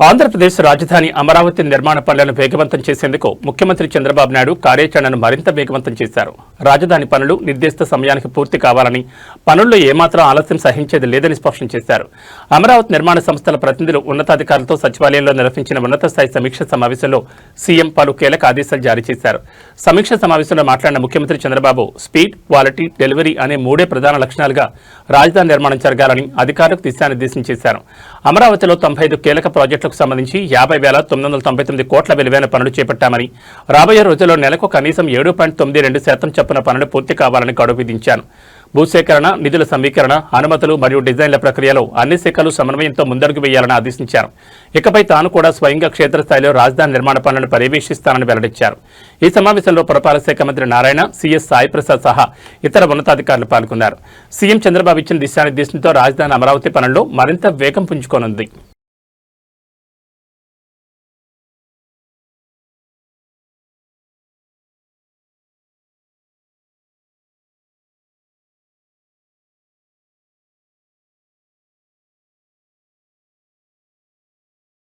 ఆంధ్రప్రదేశ్ రాజధాని అమరావతి నిర్మాణ పనులను వేగవంతం చేసేందుకు ముఖ్యమంత్రి చంద్రబాబు నాయుడు కార్యాచరణను మరింత వేగవంతం చేశారు. రాజధాని పనులు నిర్దిష్ట సమయానికి పూర్తి కావాలని, పనుల్లో ఏమాత్రం ఆలస్యం సహించేది లేదని స్పష్టం చేశారు. అమరావతి నిర్మాణ సంస్థల ప్రతినిధులు ఉన్నతాధికారులతో సచివాలయంలో నిర్వహించిన ఉన్నత స్థాయి సమీక్ష సమావేశంలో సీఎం పలు కీలక ఆదేశాలు జారీ చేశారు. సమీక్ష సమావేశంలో మాట్లాడిన ముఖ్యమంత్రి చంద్రబాబు స్పీడ్, క్వాలిటీ, డెలివరీ అనే మూడే ప్రధాన లక్షణాలుగా రాజధాని నిర్మాణం జరగాలని అధికారులకు దిశానిర్దేశం చేశారు. అమరావతిలో 95 కీలక ప్రాజెక్టులకు సంబంధించి 50,999 కోట్ల విలువైన పనులు చేపట్టామని, రాబోయే రోజుల్లో నెలకు కనీసం 7.92% చొప్పున పనులు పూర్తి కావాలని గడువు విధించాను. భూసేకరణ, నిధుల సమీకరణ, అనుమతులు మరియు డిజైన్ల ప్రక్రియలో అన్ని శాఖలు సమన్వయంతో ముందడుగు వేయాలని ఆదేశించారు. ఇకపై తాను కూడా స్వయంగా క్షేత్రస్థాయిలో రాజధాని నిర్మాణ పనులను పర్యవేక్షిస్తానని వెల్లడించారు. ఈ సమావేశంలో పురపాలక శాఖ మంత్రి నారాయణ, సీఎస్ సాయి ప్రసాద్ సహా ఇతర ఉన్నతాధికారులు పాల్గొన్నారు. సీఎం చంద్రబాబు ఇచ్చిన దిశానిర్దేశంతో రాజధాని అమరావతి పనుల్లో మరింత వేగం పుంజుకోనుంది.